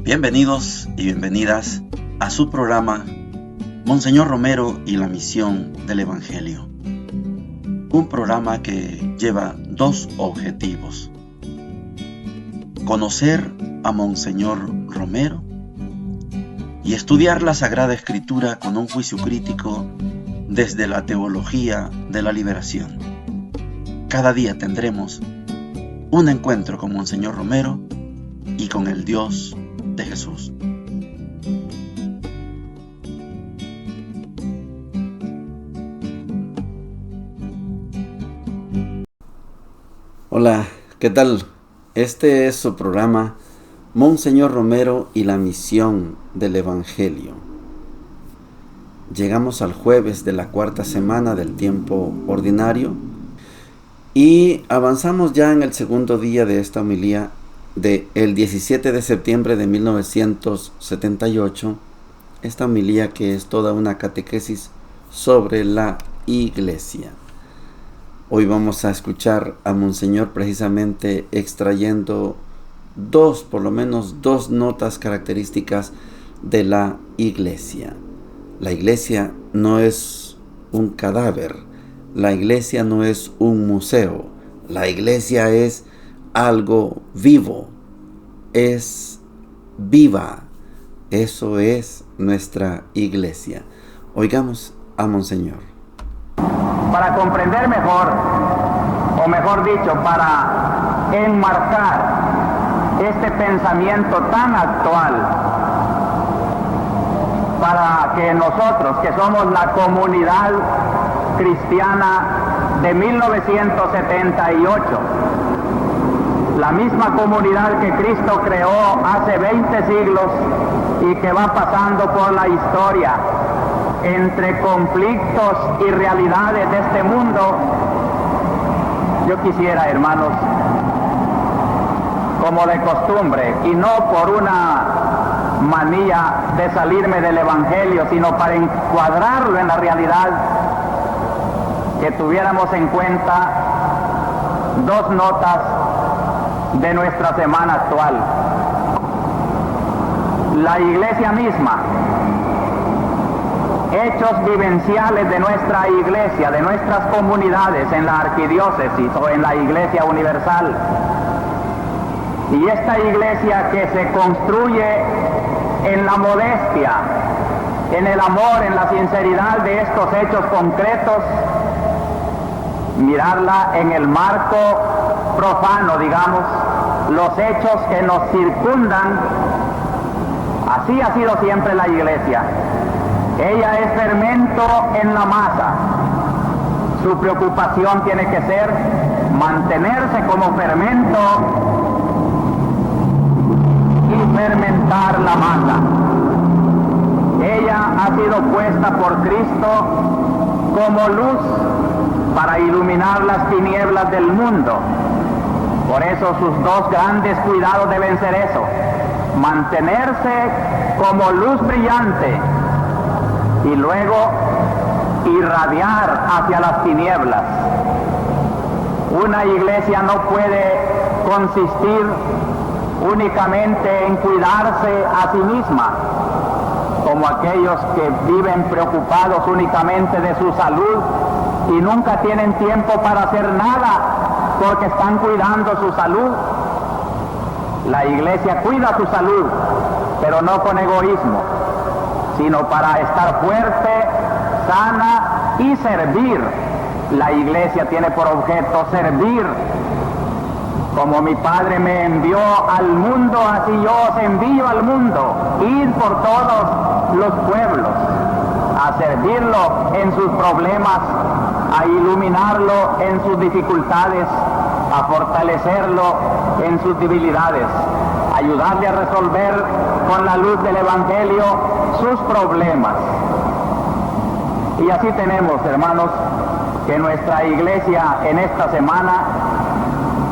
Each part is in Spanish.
Bienvenidos y bienvenidas a su programa Monseñor Romero y la misión del Evangelio. Un programa que lleva dos objetivos: conocer a Monseñor Romero y estudiar la Sagrada Escritura con un juicio crítico desde la teología de la liberación. Cada día tendremos un encuentro con Monseñor Romero y con el Dios de Jesús. Hola, ¿qué tal? Este es su programa Monseñor Romero y la misión del Evangelio. Llegamos al jueves de la cuarta semana del tiempo ordinario y avanzamos ya en el segundo día de esta homilía del 17 de septiembre de 1978, esta homilía que es toda una catequesis sobre la Iglesia. Hoy vamos a escuchar a Monseñor precisamente extrayendo por lo menos dos notas características de la Iglesia. La Iglesia no es un cadáver, la Iglesia no es un museo, la Iglesia es algo vivo, es viva. Eso es nuestra Iglesia. Oigamos a Monseñor. Para comprender mejor, o mejor dicho, para enmarcar este pensamiento tan actual, para que nosotros, que somos la comunidad cristiana de 1978, la misma comunidad que Cristo creó hace 20 siglos y que va pasando por la historia entre conflictos y realidades de este mundo, yo quisiera, hermanos, como de costumbre, y no por una manía de salirme del Evangelio, sino para encuadrarlo en la realidad, que tuviéramos en cuenta dos notas de nuestra semana actual. La Iglesia misma, hechos vivenciales de nuestra Iglesia, de nuestras comunidades en la arquidiócesis o en la Iglesia universal. Y esta Iglesia que se construye en la modestia, en el amor, en la sinceridad de estos hechos concretos, mirarla en el marco profano, digamos, los hechos que nos circundan. Así ha sido siempre la Iglesia. Ella es fermento en la masa. Su preocupación tiene que ser mantenerse como fermento y fermentar la masa. Ella ha sido puesta por Cristo como luz para iluminar las tinieblas del mundo. Por eso sus dos grandes cuidados deben ser eso: mantenerse como luz brillante y luego irradiar hacia las tinieblas. Una iglesia no puede consistir únicamente en cuidarse a sí misma, como aquellos que viven preocupados únicamente de su salud y nunca tienen tiempo para hacer nada porque están cuidando su salud. La Iglesia cuida su salud, pero no con egoísmo, sino para estar fuerte, sana y servir. La Iglesia tiene por objeto servir. Como mi Padre me envió al mundo, así yo os envío al mundo. Ir por todos los pueblos, a servirlo en sus problemas, a iluminarlo en sus dificultades, a fortalecerlo en sus debilidades, ayudarle a resolver con la luz del Evangelio sus problemas. Y así tenemos, hermanos, que nuestra Iglesia en esta semana,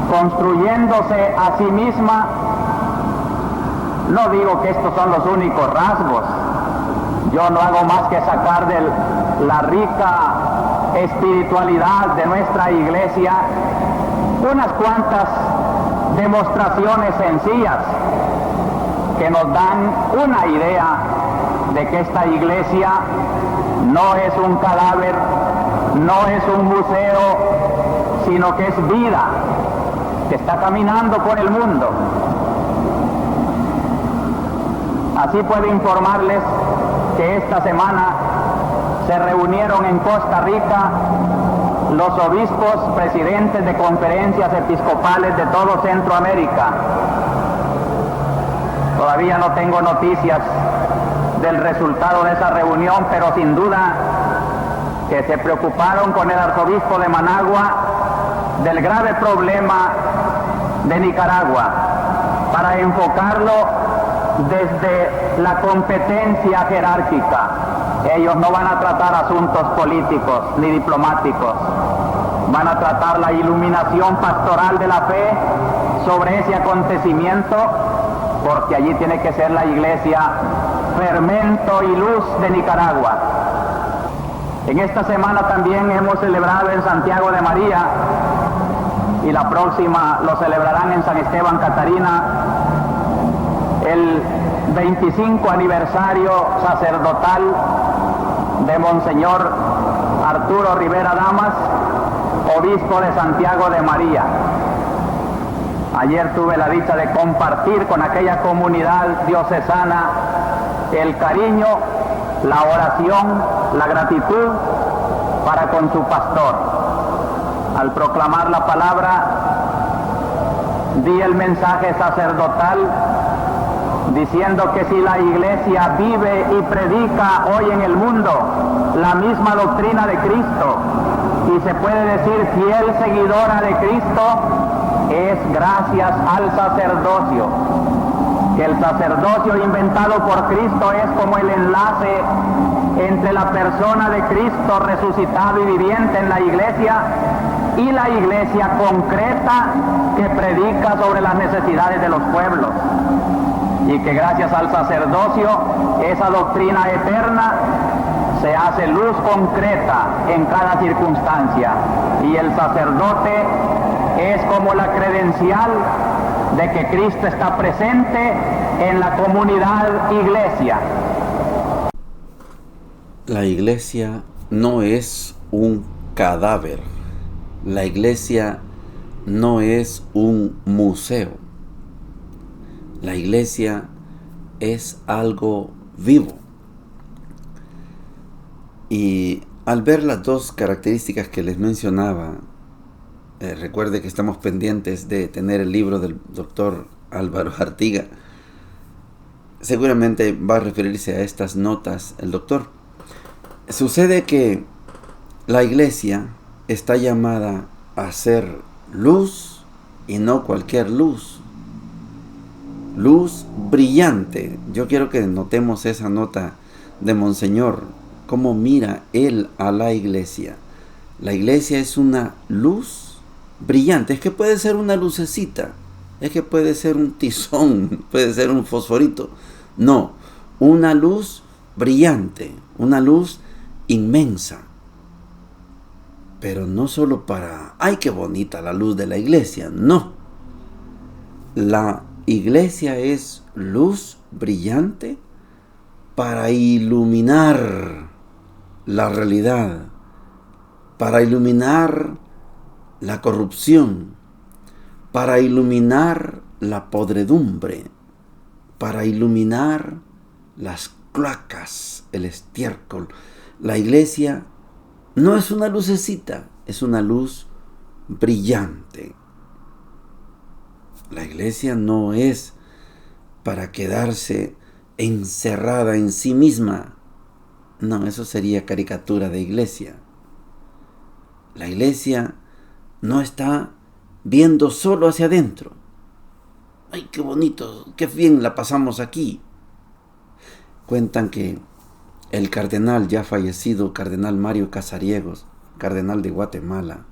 construyéndose a sí misma, no digo que estos son los únicos rasgos, yo no hago más que sacar de la rica espiritualidad de nuestra Iglesia unas cuantas demostraciones sencillas que nos dan una idea de que esta iglesia no es un cadáver, no es un museo, sino que es vida, que está caminando por el mundo. Así puedo informarles que esta semana se reunieron en Costa Rica los obispos presidentes de conferencias episcopales de todo Centroamérica. Todavía no tengo noticias del resultado de esa reunión, pero sin duda que se preocuparon con el arzobispo de Managua del grave problema de Nicaragua, para enfocarlo desde la competencia jerárquica. Ellos no van a tratar asuntos políticos ni diplomáticos, van a tratar la iluminación pastoral de la fe sobre ese acontecimiento, porque allí tiene que ser la iglesia fermento y luz de Nicaragua. En esta semana también hemos celebrado en Santiago de María, y la próxima lo celebrarán en San Esteban Catarina, el 25 aniversario sacerdotal de Monseñor Arturo Rivera Damas, obispo de Santiago de María. Ayer tuve la dicha de compartir con aquella comunidad diocesana el cariño, la oración, la gratitud para con su pastor. Al proclamar la palabra, di el mensaje sacerdotal diciendo que si la iglesia vive y predica hoy en el mundo la misma doctrina de Cristo y se puede decir fiel seguidora de Cristo, es gracias al sacerdocio. Que el sacerdocio inventado por Cristo es como el enlace entre la persona de Cristo resucitado y viviente en la iglesia y la iglesia concreta que predica sobre las necesidades de los pueblos. Y que gracias al sacerdocio esa doctrina eterna se hace luz concreta en cada circunstancia, y el sacerdote es como la credencial de que Cristo está presente en la comunidad iglesia. La iglesia no es un cadáver. La iglesia no es un museo. La iglesia es algo vivo. Y al ver las dos características que les mencionaba, recuerde que estamos pendientes de tener el libro del doctor Álvaro Artiga. Seguramente va a referirse a estas notas el doctor. Sucede que la iglesia está llamada a ser luz, y no cualquier luz. Luz brillante. Yo quiero que notemos esa nota de Monseñor, cómo mira él a la iglesia. La iglesia es una luz brillante. Es que puede ser una lucecita, es que puede ser un tizón, puede ser un fosforito. No, una luz brillante, una luz inmensa. Pero no solo para, ¡ay, qué bonita la luz de la iglesia! No. La iglesia es luz brillante para iluminar la realidad, para iluminar la corrupción, para iluminar la podredumbre, para iluminar las cloacas, el estiércol. La iglesia no es una lucecita, es una luz brillante. La iglesia no es para quedarse encerrada en sí misma. No, eso sería caricatura de iglesia. La iglesia no está viendo solo hacia adentro. ¡Ay, qué bonito! ¡Qué bien la pasamos aquí! Cuentan que el cardenal ya fallecido, cardenal Mario Casariegos, cardenal de Guatemala,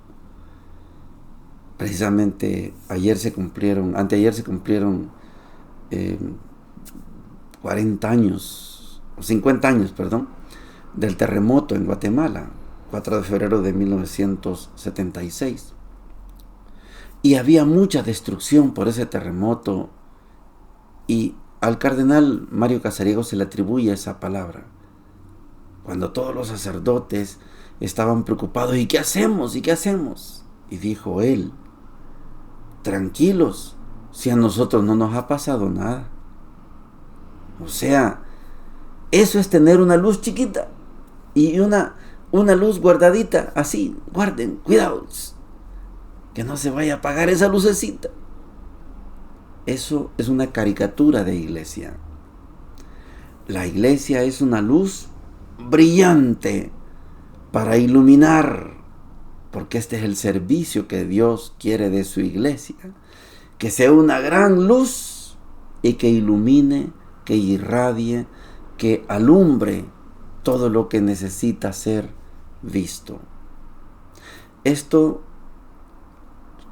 precisamente anteayer se cumplieron 40 años, 50 años, del terremoto en Guatemala, 4 de febrero de 1976. Y había mucha destrucción por ese terremoto, y al cardenal Mario Casariego se le atribuye esa palabra. Cuando todos los sacerdotes estaban preocupados, ¿y qué hacemos? ¿Y qué hacemos? Y dijo él, tranquilos, si a nosotros no nos ha pasado nada. O sea, eso es tener una luz chiquita y una luz guardadita, así, guarden, cuidados, que no se vaya a apagar esa lucecita. Eso es una caricatura de iglesia. La iglesia es una luz brillante para iluminar, porque este es el servicio que Dios quiere de su iglesia, que sea una gran luz y que ilumine, que irradie, que alumbre todo lo que necesita ser visto. Esto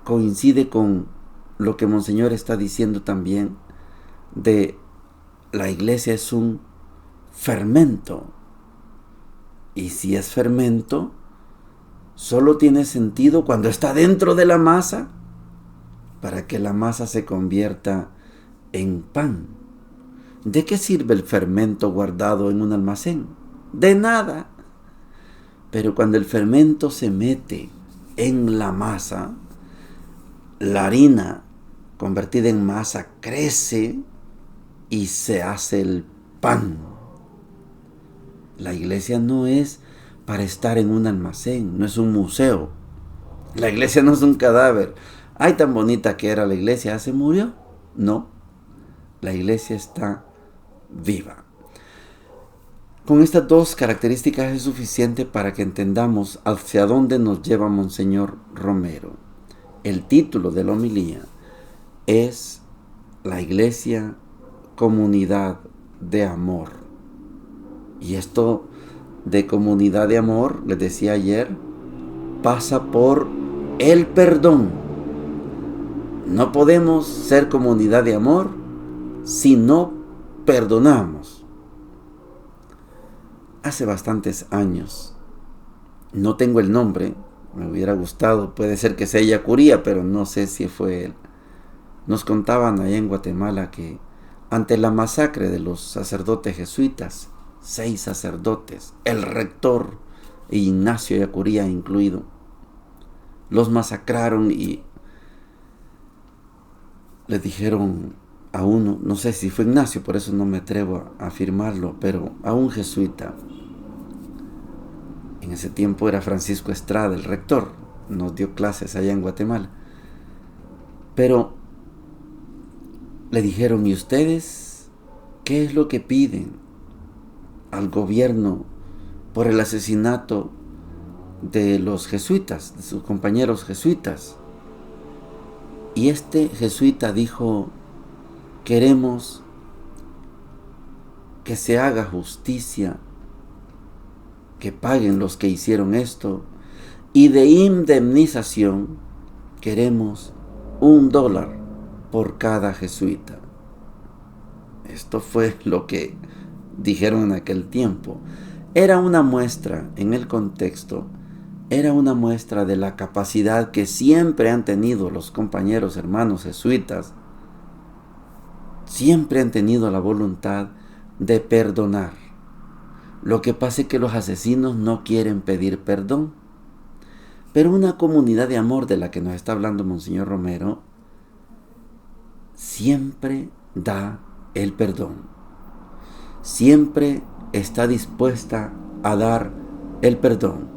coincide con lo que Monseñor está diciendo también de la iglesia es un fermento. Y si es fermento, solo tiene sentido cuando está dentro de la masa, para que la masa se convierta en pan. ¿De qué sirve el fermento guardado en un almacén? De nada. Pero cuando el fermento se mete en la masa, la harina convertida en masa crece y se hace el pan. La iglesia no es para estar en un almacén, no es un museo. La iglesia no es un cadáver. Ay, tan bonita que era la iglesia, ¿se murió? No, la iglesia está viva. Con estas dos características es suficiente para que entendamos hacia dónde nos lleva Monseñor Romero. El título de la homilía es La Iglesia, comunidad de amor. Y esto de comunidad de amor, les decía ayer, pasa por el perdón. No podemos ser comunidad de amor si no perdonamos. Hace bastantes años, no tengo el nombre, me hubiera gustado, puede ser que sea Yacuría, pero no sé si fue él. Nos contaban allá en Guatemala que ante la masacre de los sacerdotes jesuitas, 6 sacerdotes, el rector e Ignacio Yacuría incluido, los masacraron y le dijeron a uno, no sé si fue Ignacio, por eso no me atrevo a afirmarlo, pero a un jesuita. En ese tiempo era Francisco Estrada, el rector, nos dio clases allá en Guatemala. Pero le dijeron, ¿y ustedes qué es lo que piden al gobierno por el asesinato de los jesuitas, de sus compañeros jesuitas? Y este jesuita dijo, queremos que se haga justicia, que paguen los que hicieron esto, y de indemnización queremos $1 por cada jesuita. Esto fue lo que dijeron en aquel tiempo. Era una muestra, en el contexto, era una muestra de la capacidad que siempre han tenido los compañeros hermanos jesuitas. Siempre han tenido la voluntad de perdonar. Lo que pasa es que los asesinos no quieren pedir perdón. Pero una comunidad de amor de la que nos está hablando Monseñor Romero siempre da el perdón. Siempre está dispuesta a dar el perdón.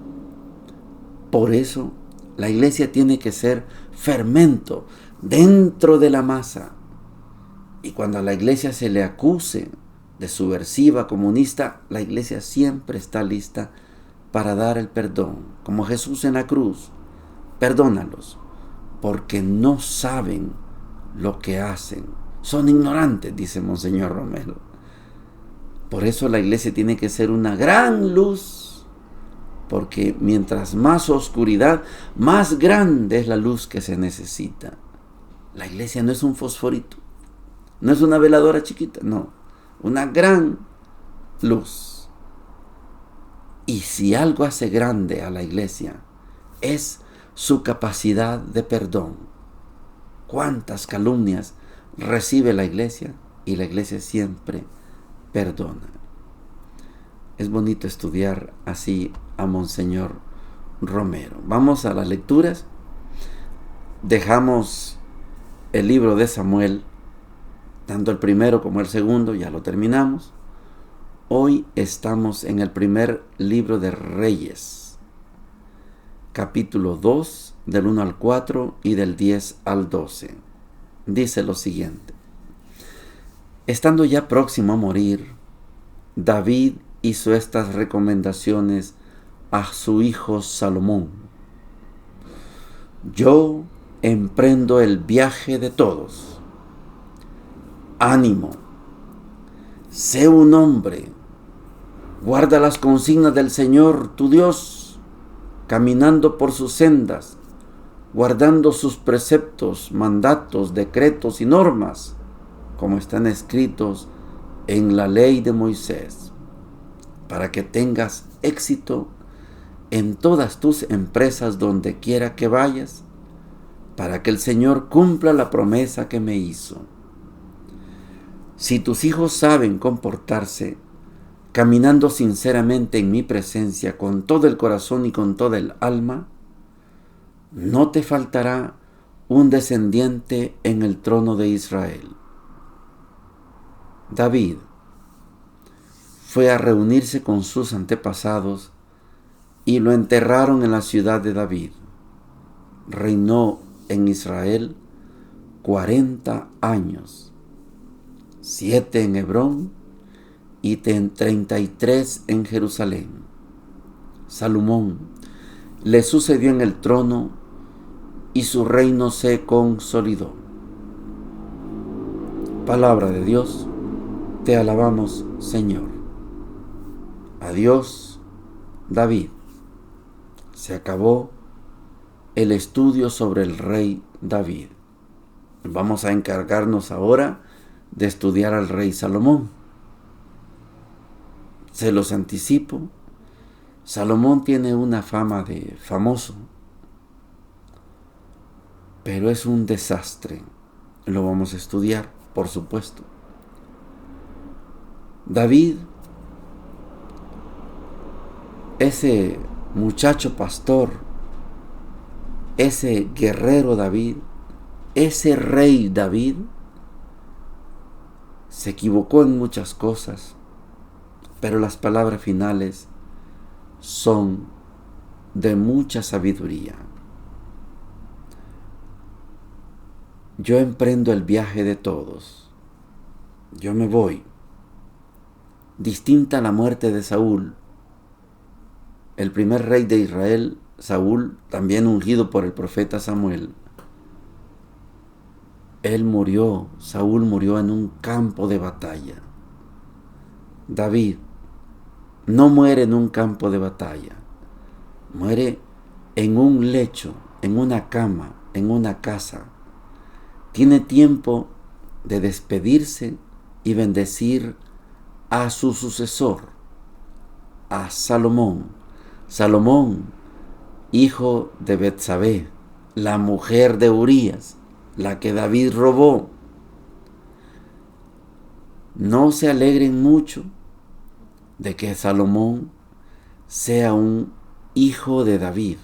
Por eso la iglesia tiene que ser fermento dentro de la masa. Y cuando a la iglesia se le acuse de subversiva, comunista, la iglesia siempre está lista para dar el perdón, como Jesús en la cruz. Perdónalos, porque no saben lo que hacen. Son ignorantes, dice Monseñor Romero. Por eso la iglesia tiene que ser una gran luz, porque mientras más oscuridad, más grande es la luz que se necesita. La iglesia no es un fosforito, no es una veladora chiquita, no, una gran luz. Y si algo hace grande a la iglesia, es su capacidad de perdón. ¿Cuántas calumnias recibe la iglesia? y la iglesia siempre perdona. Es bonito estudiar así a Monseñor Romero. Vamos a las lecturas. Dejamos el libro de Samuel, tanto el primero como el segundo, ya lo terminamos. Hoy estamos en el primer libro de Reyes, capítulo 2, del 1 al 4 y del 10 al 12. Dice lo siguiente: estando ya próximo a morir, David hizo estas recomendaciones a su hijo Salomón: yo emprendo el viaje de todos. Ánimo, sé un hombre, guarda las consignas del Señor tu Dios, caminando por sus sendas, guardando sus preceptos, mandatos, decretos y normas, como están escritos en la ley de Moisés, para que tengas éxito en todas tus empresas donde quiera que vayas, para que el Señor cumpla la promesa que me hizo. Si tus hijos saben comportarse, caminando sinceramente en mi presencia con todo el corazón y con toda el alma, no te faltará un descendiente en el trono de Israel. David fue a reunirse con sus antepasados y lo enterraron en la ciudad de David. Reinó en Israel 40 años, 7 en Hebrón y 33 en Jerusalén. Salomón le sucedió en el trono y su reino se consolidó. Palabra de Dios, te alabamos, Señor. Adiós, David. Se acabó el estudio sobre el rey David. Vamos a encargarnos ahora de estudiar al rey Salomón. Se los anticipo, Salomón tiene una fama de famoso, pero es un desastre. Lo vamos a estudiar, por supuesto. David, ese muchacho pastor, ese guerrero David, ese rey David, se equivocó en muchas cosas, pero las palabras finales son de mucha sabiduría. Yo emprendo el viaje de todos. Yo me voy. Distinta a la muerte de Saúl, el primer rey de Israel, Saúl, también ungido por el profeta Samuel. Saúl murió en un campo de batalla. David no muere en un campo de batalla, muere en un lecho, en una cama, en una casa. Tiene tiempo de despedirse y bendecir a su sucesor, a Salomón. Salomón, hijo de Betsabé, la mujer de Urías, la que David robó. No se alegren mucho de que Salomón sea un hijo de David.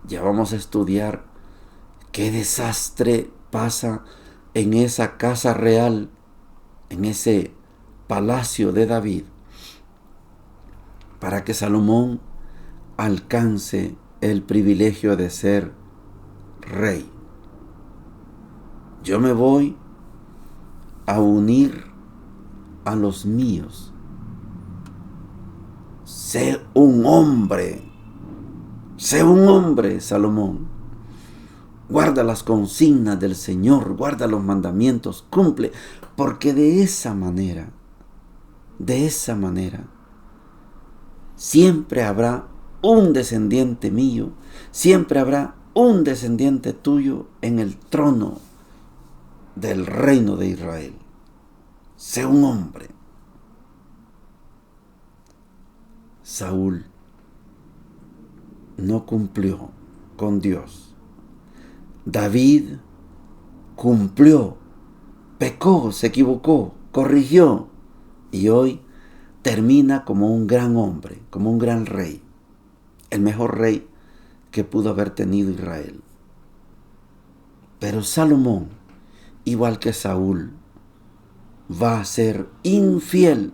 Ya vamos a estudiar qué desastre pasa en esa casa real, en ese palacio de David, para que Salomón alcance el privilegio de ser rey. Yo me voy a unir a los míos. Sé un hombre, Salomón. Guarda las consignas del Señor, guarda los mandamientos, cumple, porque de esa manera, siempre habrá un descendiente mío, siempre habrá un descendiente tuyo en el trono del reino de Israel. Sé un hombre. Saúl no cumplió con Dios. David cumplió pecó, se equivocó, corrigió y hoy termina como un gran hombre, como un gran rey, el mejor rey que pudo haber tenido Israel. Pero Salomón, igual que Saúl, va a ser infiel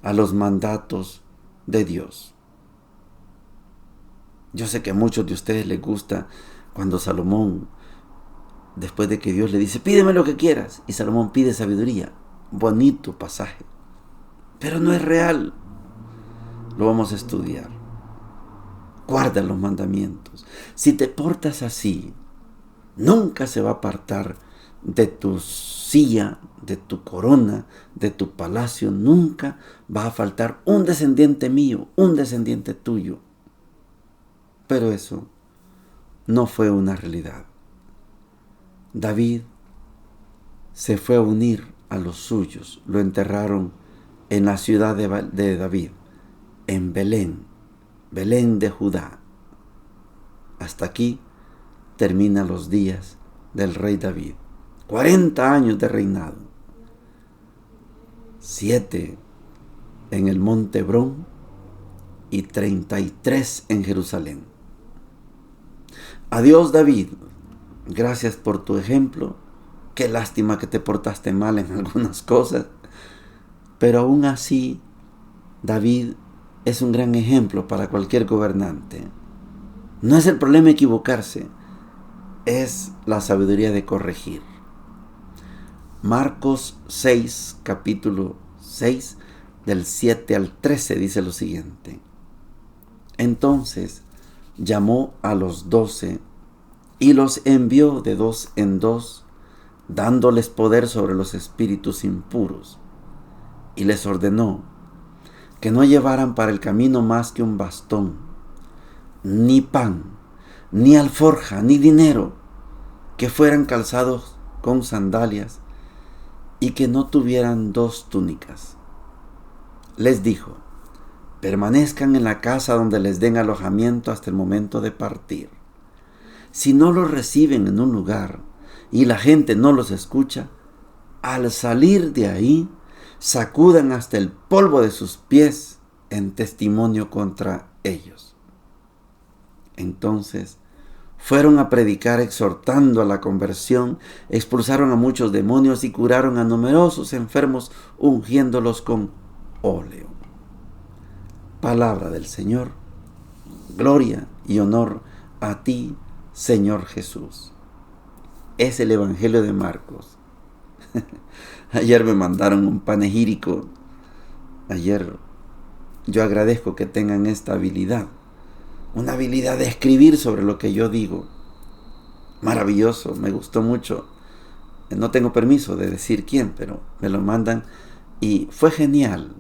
a los mandatos de Dios. Yo sé que a muchos de ustedes les gusta cuando Salomón, después de que Dios le dice, pídeme lo que quieras, y Salomón pide sabiduría. Bonito pasaje, pero no es real. Lo vamos a estudiar. Guarda los mandamientos. Si te portas así, nunca se va a apartar de tu silla, de tu corona, de tu palacio. Nunca va a faltar un descendiente mío, un descendiente tuyo. Pero eso no fue una realidad. David se fue a unir a los suyos. Lo enterraron en la ciudad de David, en Belén, Belén de Judá. Hasta aquí terminan los días del rey David. 40 años de reinado. 7 en el monte Hebrón y 33 en Jerusalén. Adiós, David. Gracias por tu ejemplo. Qué lástima que te portaste mal en algunas cosas. Pero aún así, David es un gran ejemplo para cualquier gobernante. No es el problema equivocarse, es la sabiduría de corregir. Marcos 6, capítulo 6, del 7 al 13, dice lo siguiente. Entonces llamó a los 12 y los envió de 2 en 2, dándoles poder sobre los espíritus impuros, y les ordenó que no llevaran para el camino más que un bastón, ni pan, ni alforja, ni dinero, que fueran calzados con sandalias y que no tuvieran 2 túnicas. Les dijo, permanezcan en la casa donde les den alojamiento hasta el momento de partir. Si no los reciben en un lugar y la gente no los escucha, al salir de ahí, sacudan hasta el polvo de sus pies en testimonio contra ellos. Entonces fueron a predicar exhortando a la conversión, expulsaron a muchos demonios y curaron a numerosos enfermos, ungiéndolos con óleo. Palabra del Señor. Gloria y honor a ti, Señor Jesús. Es el Evangelio de Marcos. Ayer me mandaron un panegírico. Ayer yo agradezco que tengan esta habilidad. Una habilidad de escribir sobre lo que yo digo. Maravilloso, me gustó mucho. No tengo permiso de decir quién, pero me lo mandan y fue genial.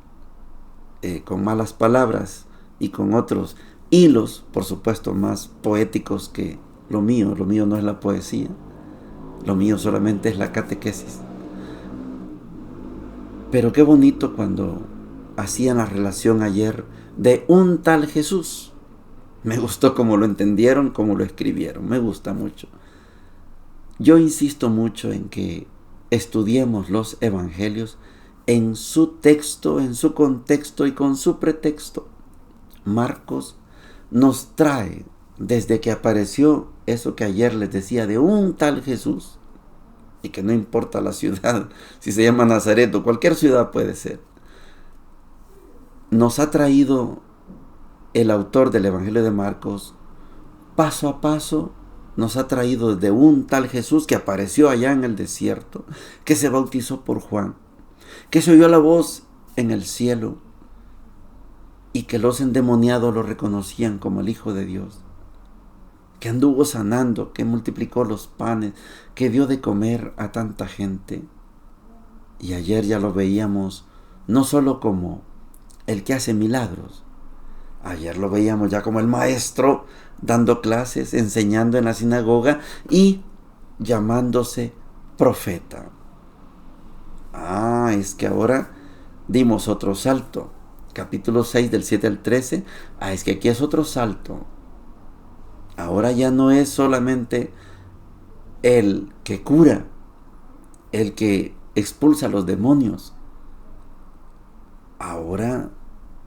Con malas palabras y con otros hilos, por supuesto, más poéticos que lo mío. Lo mío no es la poesía. Lo mío solamente es la catequesis. Pero qué bonito cuando hacían la relación ayer de un tal Jesús. Me gustó cómo lo entendieron, cómo lo escribieron. Me gusta mucho. Yo insisto mucho en que estudiemos los evangelios en su texto, en su contexto y con su pretexto. Marcos nos trae, desde que apareció eso que ayer les decía de un tal Jesús, y que no importa la ciudad, si se llama Nazaret o cualquier ciudad puede ser, nos ha traído el autor del Evangelio de Marcos, paso a paso, nos ha traído de un tal Jesús que apareció allá en el desierto, que se bautizó por Juan, que se oyó la voz en el cielo y que los endemoniados lo reconocían como el Hijo de Dios, que anduvo sanando, que multiplicó los panes, que dio de comer a tanta gente. Y ayer ya lo veíamos no solo como el que hace milagros, ayer lo veíamos ya como el maestro dando clases, enseñando en la sinagoga y llamándose profeta. Es que ahora dimos otro salto. Capítulo 6 del 7 al 13. Es que aquí es otro salto. Ahora ya no es solamente el que cura, el que expulsa a los demonios. Ahora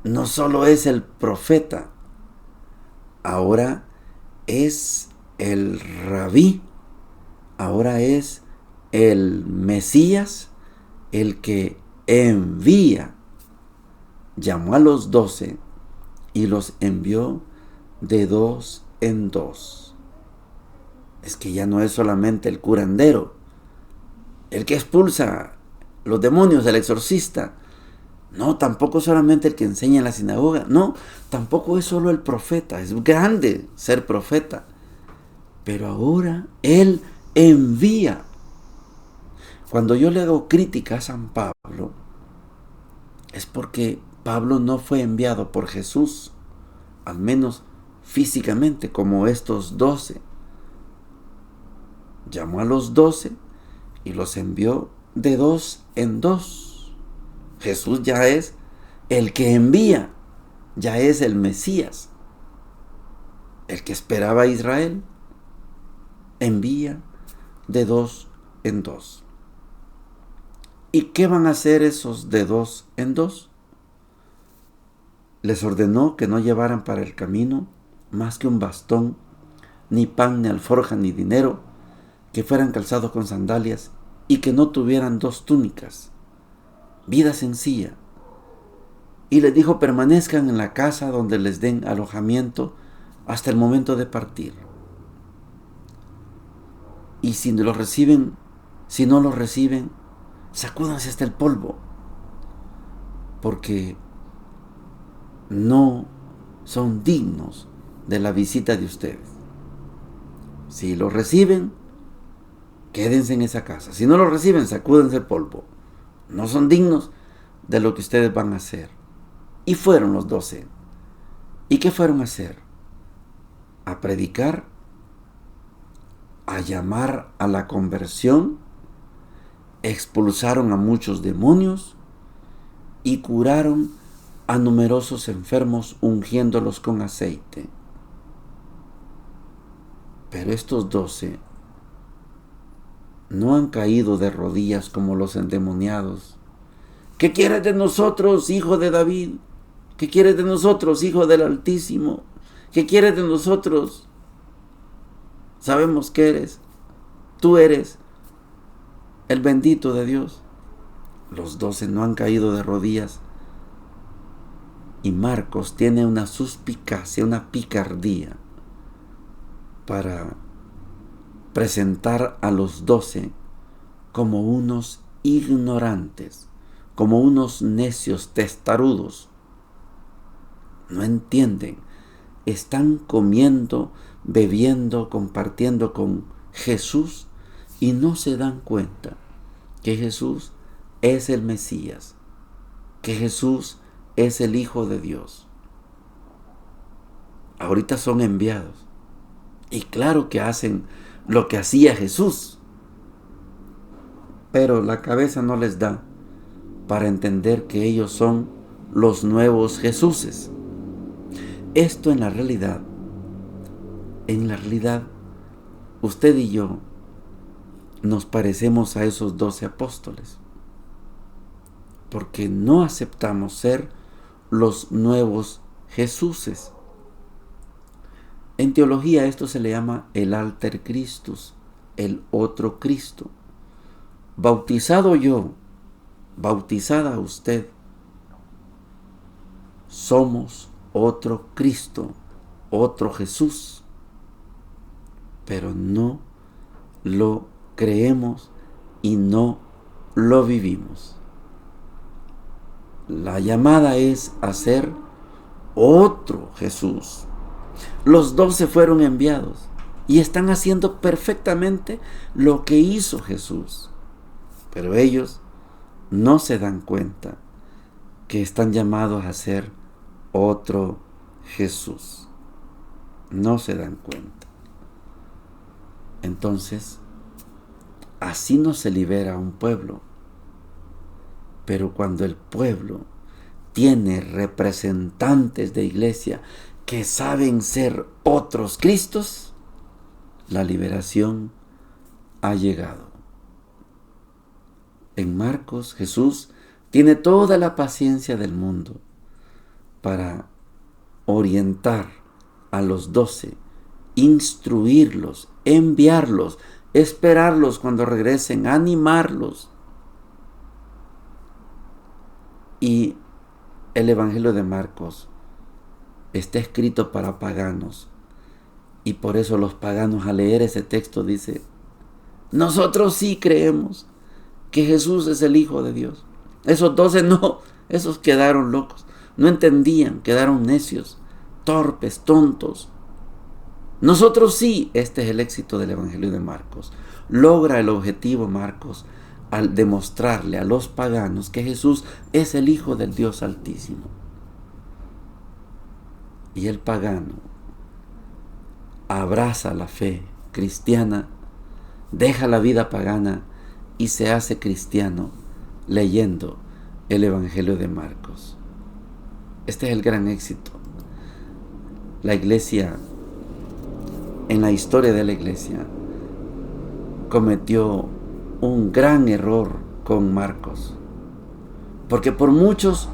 no solo es el profeta, ahora es el rabí, ahora es el Mesías, el que envía. Llamó a los 12 y los envió de 2 en 2. Es que ya no es solamente el curandero, el que expulsa los demonios, el exorcista. No, tampoco solamente el que enseña en la sinagoga. No, tampoco es solo el profeta. Es grande ser profeta. Pero ahora Él envía. Cuando yo le hago crítica a San Pablo, es porque Pablo no fue enviado por Jesús, al menos físicamente, como estos 12. Llamó a los 12 y los envió de 2 en 2. Jesús ya es el que envía, ya es el Mesías, el que esperaba a Israel. Envía de 2 en 2. ¿Y qué van a hacer esos de 2 en 2? Les ordenó que no llevaran para el camino más que un bastón, ni pan, ni alforja, ni dinero, que fueran calzados con sandalias y que no tuvieran 2 túnicas. Vida sencilla. Y les dijo: permanezcan en la casa donde les den alojamiento hasta el momento de partir. Y si no los reciben, sacúdanse hasta el polvo, porque no son dignos de la visita de ustedes. Si los reciben, quédense en esa casa. Si no los reciben, sacúdense el polvo. No son dignos de lo que ustedes van a hacer. Y fueron los 12. ¿Y qué fueron a hacer? A predicar, a llamar a la conversión, expulsaron a muchos demonios y curaron a numerosos enfermos ungiéndolos con aceite. Pero estos 12 no han caído de rodillas como los endemoniados. ¿Qué quieres de nosotros, hijo de David? ¿Qué quieres de nosotros, hijo del Altísimo? ¿Qué quieres de nosotros? Sabemos que tú eres el bendito de Dios. Los 12 no han caído de rodillas. Y Marcos tiene una suspicacia, una picardía para presentar a los 12 como unos ignorantes, como unos necios testarudos. No entienden. Están comiendo, bebiendo, compartiendo con Jesús y no se dan cuenta que Jesús es el Mesías, que Jesús es el Hijo de Dios. Ahorita son enviados. Y claro que hacen lo que hacía Jesús, pero la cabeza no les da para entender que ellos son los nuevos Jesuses. Esto en la realidad, usted y yo nos parecemos a esos 12 apóstoles, porque no aceptamos ser los nuevos Jesuses. En teología esto se le llama el alter Christus, el otro Cristo. Bautizado yo, bautizada usted, somos otro Cristo, otro Jesús, pero no lo creemos y no lo vivimos. La llamada es a ser otro Jesús. Los 12 fueron enviados y están haciendo perfectamente lo que hizo Jesús, pero ellos no se dan cuenta que están llamados a ser otro Jesús. No se dan cuenta. Entonces, así no se libera un pueblo. Pero cuando el pueblo tiene representantes de iglesia que saben ser otros Cristos, la liberación ha llegado. En Marcos, Jesús tiene toda la paciencia del mundo para orientar a los 12, instruirlos, enviarlos, esperarlos cuando regresen, animarlos. Y el Evangelio de Marcos está escrito para paganos. Y por eso los paganos al leer ese texto dicen: nosotros sí creemos que Jesús es el Hijo de Dios. Esos 12 no, esos quedaron locos, no entendían, quedaron necios, torpes, tontos. Nosotros sí. Este es el éxito del Evangelio de Marcos. Logra el objetivo Marcos al demostrarle a los paganos que Jesús es el Hijo del Dios Altísimo. Y el pagano abraza la fe cristiana, deja la vida pagana y se hace cristiano leyendo el Evangelio de Marcos. Este es el gran éxito. La iglesia, en la historia de la iglesia, cometió un gran error con Marcos, porque por muchos,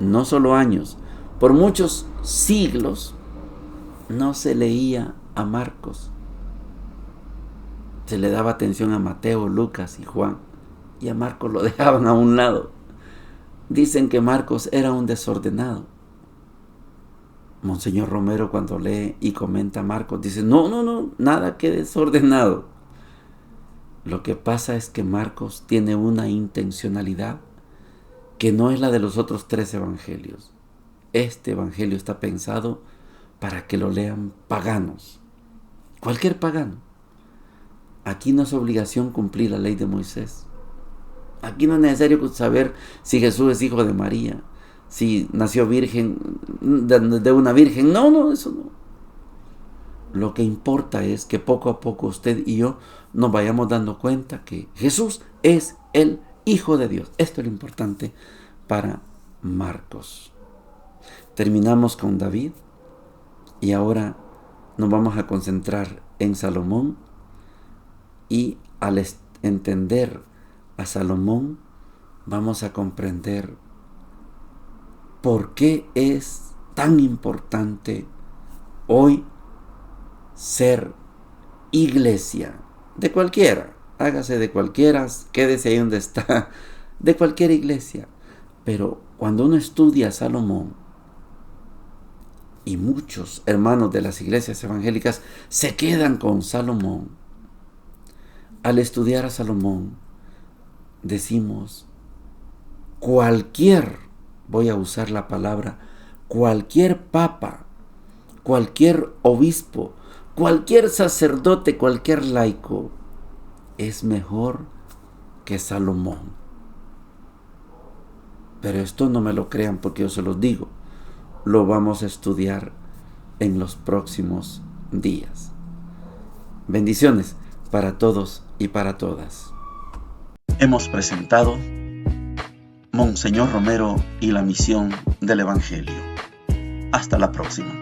no solo años, por muchos siglos, no se leía a Marcos. Se le daba atención a Mateo, Lucas y Juan, y a Marcos lo dejaban a un lado. Dicen que Marcos era un desordenado. Monseñor Romero, cuando lee y comenta a Marcos, dice: no, nada que desordenado. Lo que pasa es que Marcos tiene una intencionalidad que no es la de los otros 3 evangelios. Este evangelio está pensado para que lo lean paganos, cualquier pagano. Aquí no es obligación cumplir la ley de Moisés. Aquí no es necesario saber si Jesús es hijo de María, si nació virgen de una virgen. No, eso no. Lo que importa es que poco a poco usted y yo nos vayamos dando cuenta que Jesús es el Hijo de Dios. Esto es lo importante para Marcos. Terminamos con David y ahora nos vamos a concentrar en Salomón, y al entender a Salomón vamos a comprender por qué es tan importante hoy ser iglesia, de cualquiera, hágase de cualquiera, quédese ahí donde está, de cualquier iglesia. Pero cuando uno estudia a Salomón, y muchos hermanos de las iglesias evangélicas se quedan con Salomón, al estudiar a Salomón decimos: voy a usar la palabra, cualquier papa, cualquier obispo, cualquier sacerdote, cualquier laico es mejor que Salomón. Pero esto no me lo crean porque yo se los digo. Lo vamos a estudiar en los próximos días. Bendiciones para todos y para todas. Hemos presentado Monseñor Romero y la misión del Evangelio. Hasta la próxima.